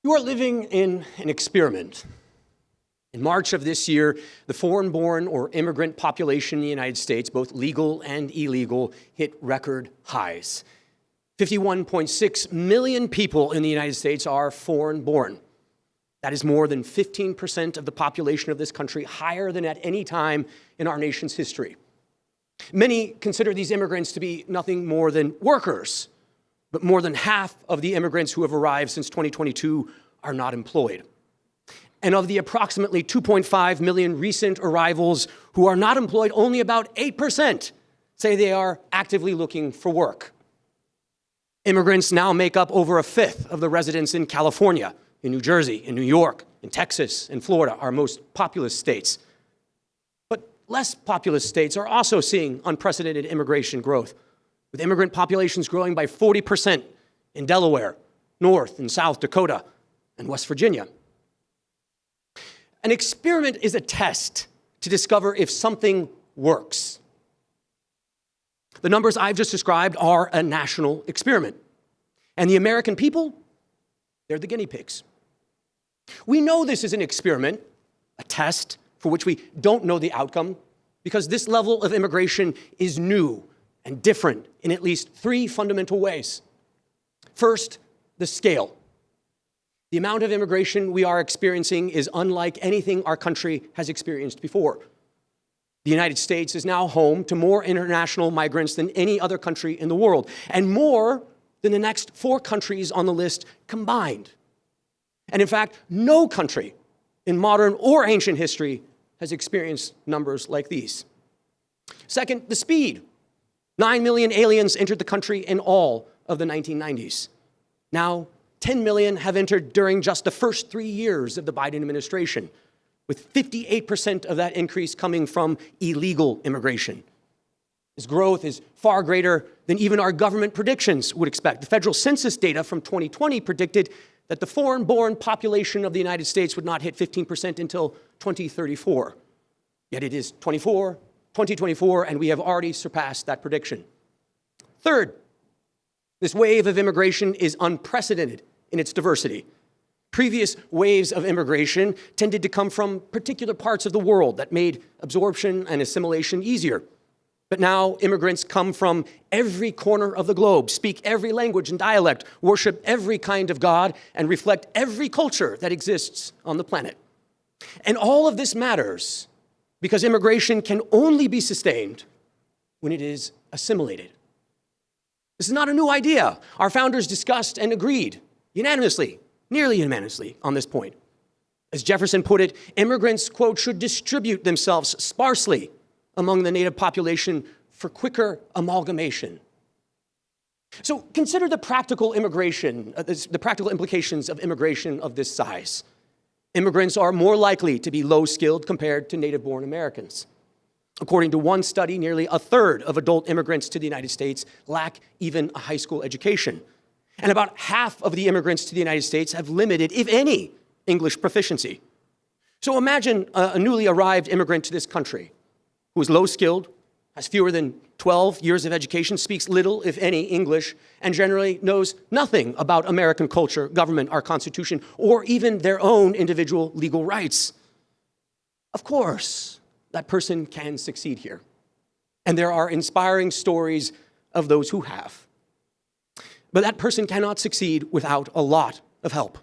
You are living in an experiment. In March of this year, the foreign-born or immigrant population in the United States, both legal and illegal, hit record highs. 51.6 million people in the United States are foreign-born. That is more than 15% of the population of this country, higher than at any time in our nation's history. Many consider these immigrants to be nothing more than workers, but more than half of the immigrants who have arrived since 2022 are not employed. And of the approximately 2.5 million recent arrivals who are not employed, only about 8% say they are actively looking for work. Immigrants now make up over a fifth of the residents in California, in New Jersey, in New York, in Texas, and Florida, our most populous states. But less populous states are also seeing unprecedented immigration growth, with immigrant populations growing by 40% in Delaware, North and South Dakota, and West Virginia. An experiment is a test to discover if something works. The numbers I've just described are a national experiment. And the American people, they're the guinea pigs. We know this is an experiment, a test for which we don't know the outcome, because this level of immigration is new and different in at least three fundamental ways. First, the scale. The amount of immigration we are experiencing is unlike anything our country has experienced before. The United States is now home to more international migrants than any other country in the world, and more than the next 4 countries on the list combined. And in fact, no country in modern or ancient history has experienced numbers like these. Second, the speed. 9 million aliens entered the country in all of the 1990s. Now, 10 million have entered during just the first 3 years of the Biden administration, with 58% of that increase coming from illegal immigration. This growth is far greater than even our government predictions would expect. The federal census data from 2020 predicted that the foreign-born population of the United States would not hit 15% until 2034. Yet it is 2024, and we have already surpassed that prediction. Third, this wave of immigration is unprecedented in its diversity. Previous waves of immigration tended to come from particular parts of the world that made absorption and assimilation easier. But now immigrants come from every corner of the globe, speak every language and dialect, worship every kind of God, and reflect every culture that exists on the planet. And all of this matters because immigration can only be sustained when it is assimilated. This is not a new idea. Our founders discussed and agreed unanimously, nearly unanimously, on this point. As Jefferson put it, immigrants, quote, should distribute themselves sparsely among the native population for quicker amalgamation. So consider the practical implications of immigration of this size. Immigrants are more likely to be low-skilled compared to native-born Americans. According to one study, nearly a third of adult immigrants to the United States lack even a high school education. And about half of the immigrants to the United States have limited, if any, English proficiency. So imagine a newly arrived immigrant to this country who is low-skilled, has fewer than 12 years of education, speaks little, if any, English, and generally knows nothing about American culture, government, our Constitution, or even their own individual legal rights. Of course, that person can succeed here. And there are inspiring stories of those who have. But that person cannot succeed without a lot of help.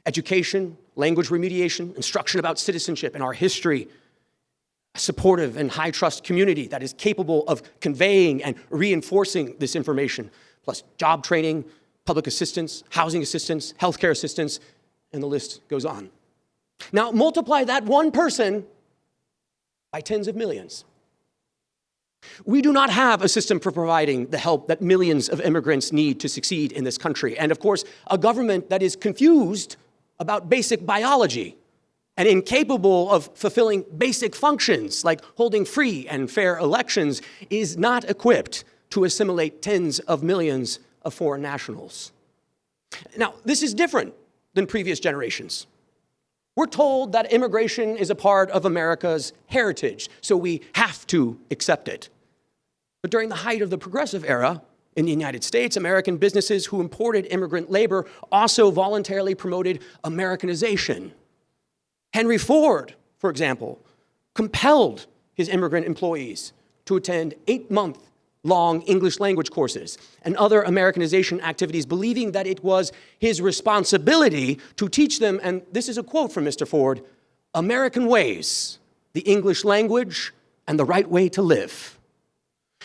Education, language remediation, instruction about citizenship and our history, a supportive and high-trust community that is capable of conveying and reinforcing this information, plus job training, public assistance, housing assistance, healthcare assistance, and the list goes on. Now, multiply that one person by tens of millions. We do not have a system for providing the help that millions of immigrants need to succeed in this country. And of course, a government that is confused about basic biology and incapable of fulfilling basic functions like holding free and fair elections is not equipped to assimilate tens of millions of foreign nationals. Now, this is different than previous generations. We're told that immigration is a part of America's heritage, so we have to accept it. But during the height of the progressive era, In the United States, American businesses who imported immigrant labor also voluntarily promoted Americanization. Henry Ford, for example, compelled his immigrant employees to attend 8-month-long English language courses and other Americanization activities, believing that it was his responsibility to teach them, and this is a quote from Mr. Ford, American ways, the English language, and the right way to live.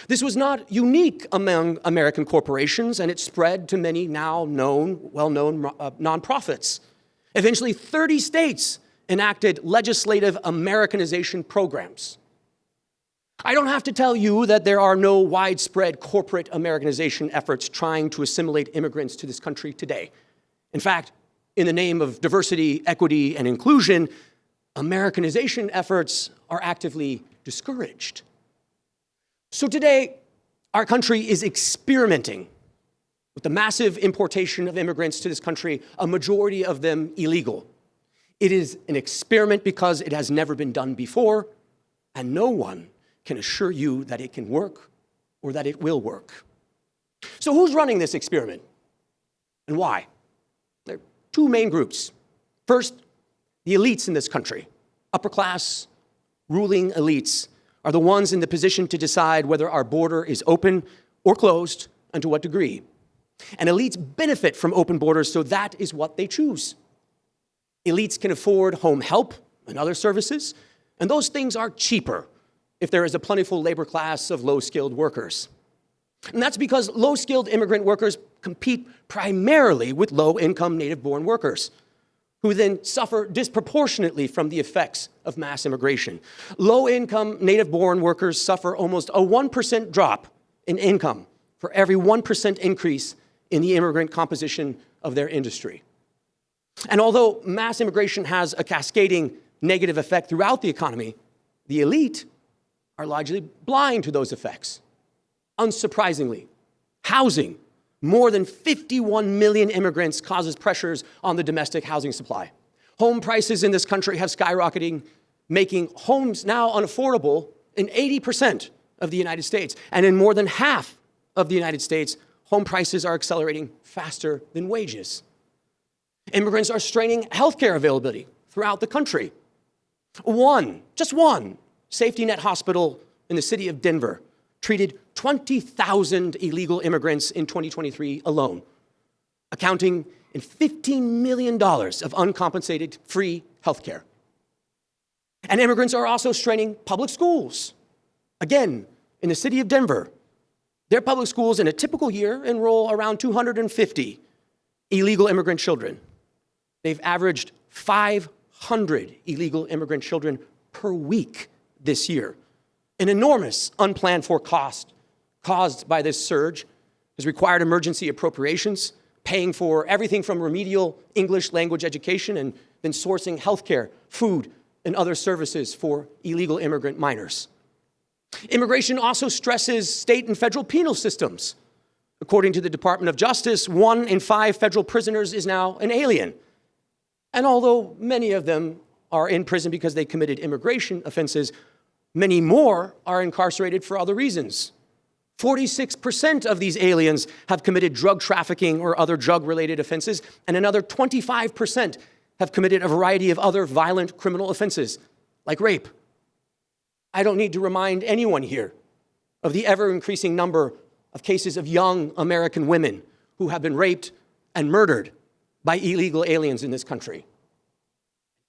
This was not unique among American corporations, and it spread to many now well-known nonprofits. Eventually, 30 states enacted legislative Americanization programs. I don't have to tell you that there are no widespread corporate Americanization efforts trying to assimilate immigrants to this country today. In fact, in the name of diversity, equity, and inclusion, Americanization efforts are actively discouraged. So today, our country is experimenting with the massive importation of immigrants to this country, a majority of them illegal. It is an experiment because it has never been done before, and no one can assure you that it can work or that it will work. So who's running this experiment and why? There are two main groups. First, the elites in this country, upper class, ruling elites, are the ones in the position to decide whether our border is open or closed and to what degree. And elites benefit from open borders, so that is what they choose. Elites can afford home help and other services, and those things are cheaper if there is a plentiful labor class of low-skilled workers. And that's because low-skilled immigrant workers compete primarily with low-income native-born workers, who then suffer disproportionately from the effects of mass immigration. Low-income native-born workers suffer almost a 1% drop in income for every 1% increase in the immigrant composition of their industry. And although mass immigration has a cascading negative effect throughout the economy, the elite are largely blind to those effects. Unsurprisingly, housing, more than 51 million immigrants causes pressures on the domestic housing supply. Home prices in this country have skyrocketed, making homes now unaffordable in 80% of the United States. And in more than half of the United States, home prices are accelerating faster than wages. Immigrants are straining healthcare availability throughout the country. Just one, safety net hospital in the city of Denver treated 20,000 illegal immigrants in 2023 alone, accounting in $15 million of uncompensated free health care. And immigrants are also straining public schools. Again, in the city of Denver, their public schools in a typical year enroll around 250 illegal immigrant children. They've averaged 500 illegal immigrant children per week this year. An enormous unplanned for cost caused by this surge has required emergency appropriations, paying for everything from remedial English language education and then sourcing healthcare, food, and other services for illegal immigrant minors. Immigration also stresses state and federal penal systems. According to the Department of Justice, 1 in 5 federal prisoners is now an alien. And although many of them are in prison because they committed immigration offenses, many more are incarcerated for other reasons. 46% of these aliens have committed drug trafficking or other drug-related offenses, and another 25% have committed a variety of other violent criminal offenses, like rape. I don't need to remind anyone here of the ever-increasing number of cases of young American women who have been raped and murdered by illegal aliens in this country.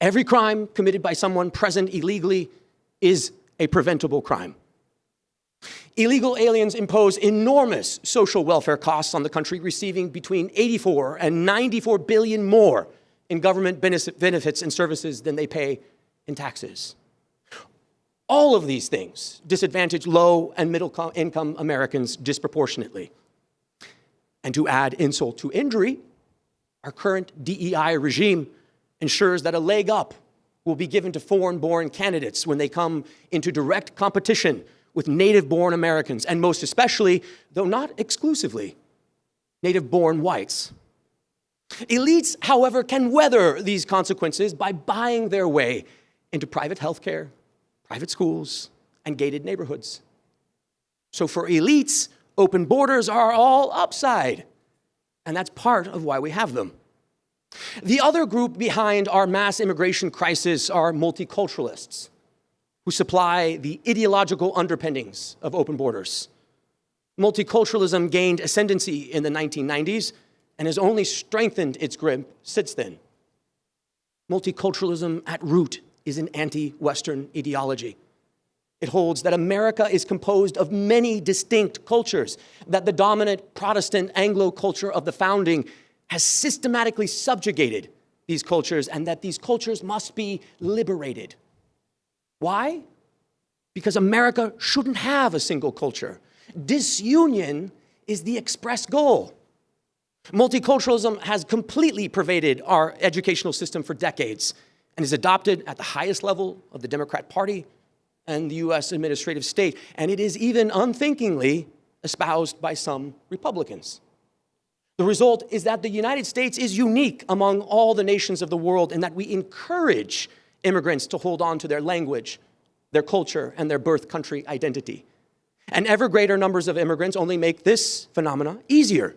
Every crime committed by someone present illegally is a preventable crime. Illegal aliens impose enormous social welfare costs on the country, receiving between 84 and 94 billion more in government benefits and services than they pay in taxes. All of these things disadvantage low and middle income Americans disproportionately. And to add insult to injury, our current DEI regime ensures that a leg up will be given to foreign-born candidates when they come into direct competition with native-born Americans, and most especially, though not exclusively, native-born whites. Elites, however, can weather these consequences by buying their way into private health care, private schools, and gated neighborhoods. So for elites, Open borders are all upside, and that's part of why we have them. The other group behind our mass immigration crisis are multiculturalists, who supply the ideological underpinnings of open borders. Multiculturalism gained ascendancy in the 1990s and has only strengthened its grip since then. Multiculturalism at root is an anti-Western ideology. It holds that America is composed of many distinct cultures, that the dominant Protestant Anglo culture of the founding has systematically subjugated these cultures, and that these cultures must be liberated. Why? Because America shouldn't have a single culture. Disunion is the express goal. Multiculturalism has completely pervaded our educational system for decades and is adopted at the highest level of the Democrat Party and the US administrative state, and it is even unthinkingly espoused by some Republicans. The result is that the United States is unique among all the nations of the world in that we encourage immigrants to hold on to their language, their culture, and their birth country identity. And ever greater numbers of immigrants only make this phenomena easier.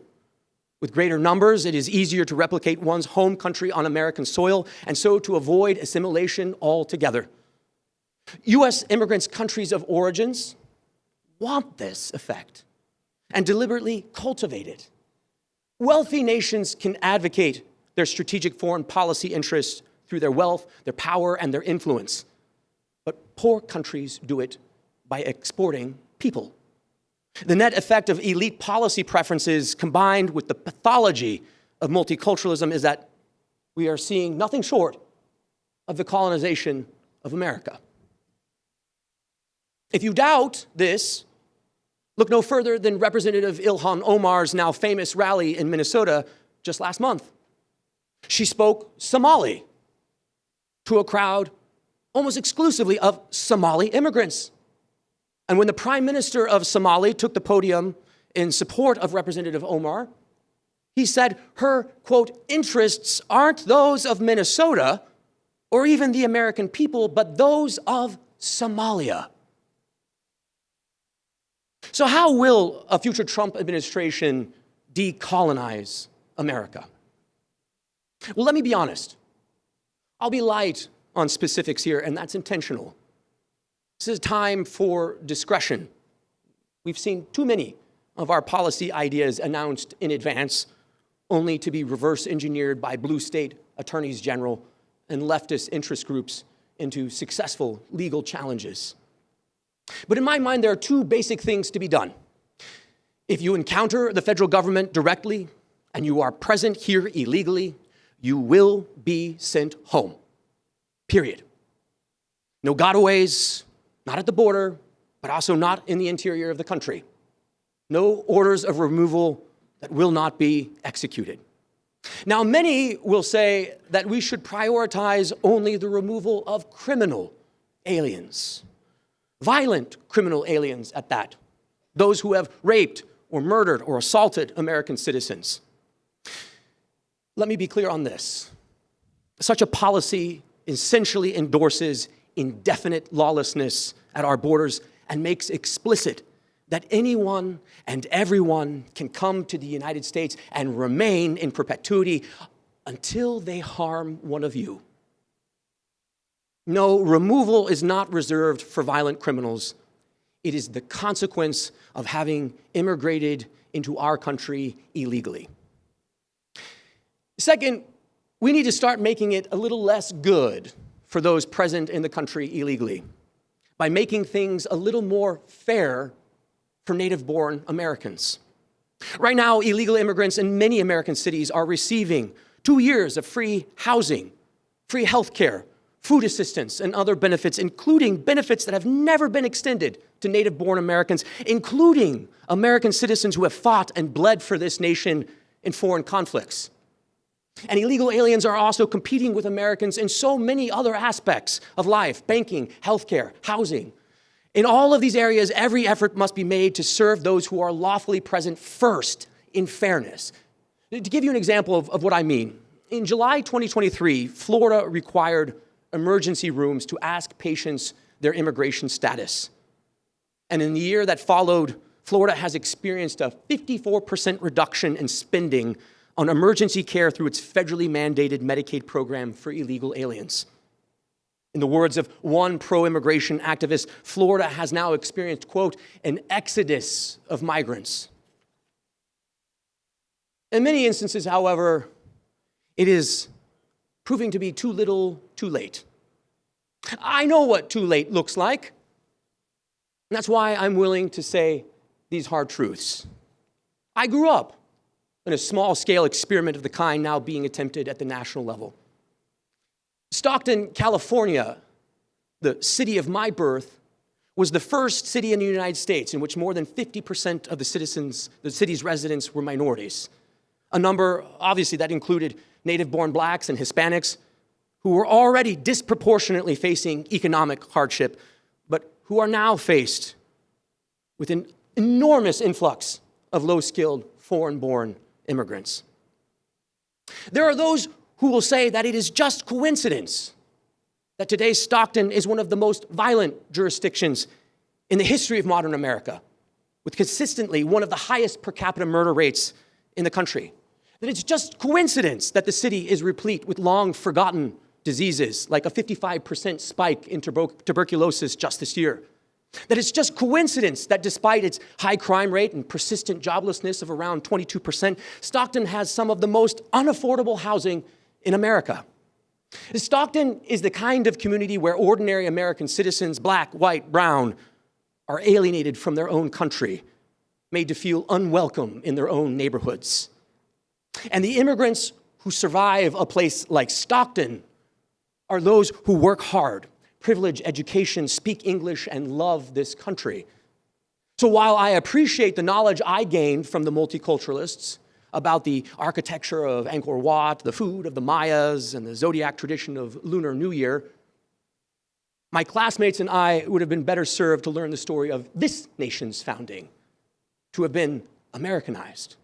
With greater numbers, it is easier to replicate one's home country on American soil, and so to avoid assimilation altogether. US immigrants' countries of origins want this effect and deliberately cultivate it. Wealthy nations can advocate their strategic foreign policy interests through their wealth, their power, and their influence. But poor countries do it by exporting people. The net effect of elite policy preferences combined with the pathology of multiculturalism is that we are seeing nothing short of the colonization of America. If you doubt this, look no further than Representative Ilhan Omar's now famous rally in Minnesota just last month. She spoke Somali to a crowd almost exclusively of Somali immigrants. And when the Prime Minister of Somalia took the podium in support of Representative Omar, he said her, quote, interests aren't those of Minnesota or even the American people, but those of Somalia. So how will a future Trump administration decolonize America? Well, let me be honest. I'll be light on specifics here, and that's intentional. This is time for discretion. We've seen too many of our policy ideas announced in advance, only to be reverse engineered by blue state attorneys general and leftist interest groups into successful legal challenges. But in my mind, there are two basic things to be done. If you encounter the federal government directly and you are present here illegally, you will be sent home. Period. No gotaways, not at the border, but also not in the interior of the country. No orders of removal that will not be executed. Now, many will say that we should prioritize only the removal of criminal aliens, violent criminal aliens at that, those who have raped or murdered or assaulted American citizens. Let me be clear on this. Such a policy essentially endorses indefinite lawlessness at our borders and makes explicit that anyone and everyone can come to the United States and remain in perpetuity until they harm one of you. No, removal is not reserved for violent criminals. It is the consequence of having immigrated into our country illegally. Second, we need to start making it a little less good for those present in the country illegally by making things a little more fair for native-born Americans. Right now, illegal immigrants in many American cities are receiving 2 years of free housing, free health care, food assistance, and other benefits, including benefits that have never been extended to native-born Americans, including American citizens who have fought and bled for this nation in foreign conflicts. And illegal aliens are also competing with Americans in so many other aspects of life: banking, healthcare, housing. In all of these areas, every effort must be made to serve those who are lawfully present first in fairness. To give you an example of what I mean, in July 2023, Florida required emergency rooms to ask patients their immigration status. And in the year that followed, Florida has experienced a 54% reduction in spending on emergency care through its federally mandated Medicaid program for illegal aliens. In the words of one pro-immigration activist, Florida has now experienced, quote, an exodus of migrants. In many instances, however, it is proving to be too little, too late. I know what too late looks like, and that's why I'm willing to say these hard truths. I grew up in a small-scale experiment of the kind now being attempted at the national level. Stockton, California, the city of my birth, was the first city in the United States in which more than 50% of the city's residents were minorities. A number, obviously, that included native-born blacks and Hispanics who were already disproportionately facing economic hardship, but who are now faced with an enormous influx of low-skilled, foreign-born immigrants. There are those who will say that it is just coincidence that today's Stockton is one of the most violent jurisdictions in the history of modern America, with consistently one of the highest per capita murder rates in the country. That it's just coincidence that the city is replete with long-forgotten diseases, like a 55% spike in tuberculosis just this year. That it's just coincidence that despite its high crime rate and persistent joblessness of around 22%, Stockton has some of the most unaffordable housing in America. Stockton is the kind of community where ordinary American citizens, black, white, brown, are alienated from their own country, made to feel unwelcome in their own neighborhoods. And the immigrants who survive a place like Stockton are those who work hard, privilege education, speak English, and love this country. So while I appreciate the knowledge I gained from the multiculturalists about the architecture of Angkor Wat, the food of the Mayas, and the zodiac tradition of Lunar New Year, my classmates and I would have been better served to learn the story of this nation's founding, to have been Americanized.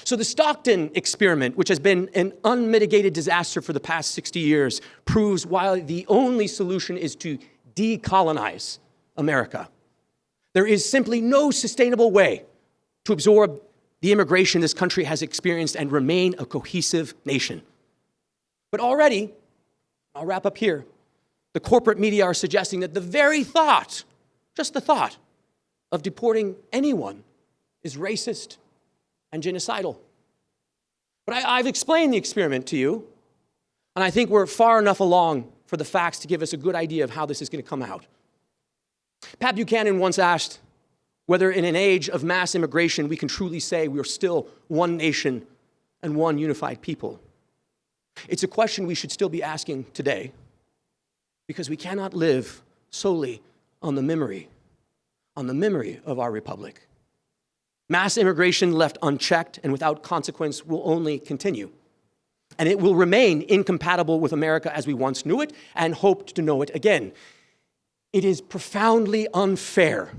So the Stockton experiment, which has been an unmitigated disaster for the past 60 years, proves why the only solution is to decolonize America. There is simply no sustainable way to absorb the immigration this country has experienced and remain a cohesive nation. But already, I'll wrap up here, the corporate media are suggesting that the very thought, just the thought, of deporting anyone is racist and genocidal. But I've explained the experiment to you, and I think we're far enough along for the facts to give us a good idea of how this is going to come out. Pat Buchanan once asked whether in an age of mass immigration we can truly say we are still one nation and one unified people. It's a question we should still be asking today, because we cannot live solely on the memory of our republic. Mass immigration left unchecked and without consequence will only continue. And it will remain incompatible with America as we once knew it and hoped to know it again. It is profoundly unfair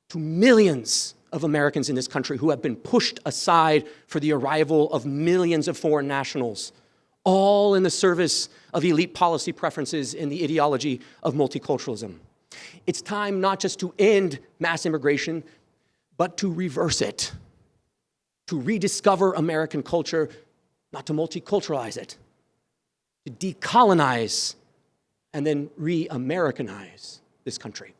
to millions of Americans in this country who have been pushed aside for the arrival of millions of foreign nationals, all in the service of elite policy preferences in the ideology of multiculturalism. It's time not just to end mass immigration, but to reverse it, to rediscover American culture, not to multiculturalize it, to decolonize and then re-Americanize this country.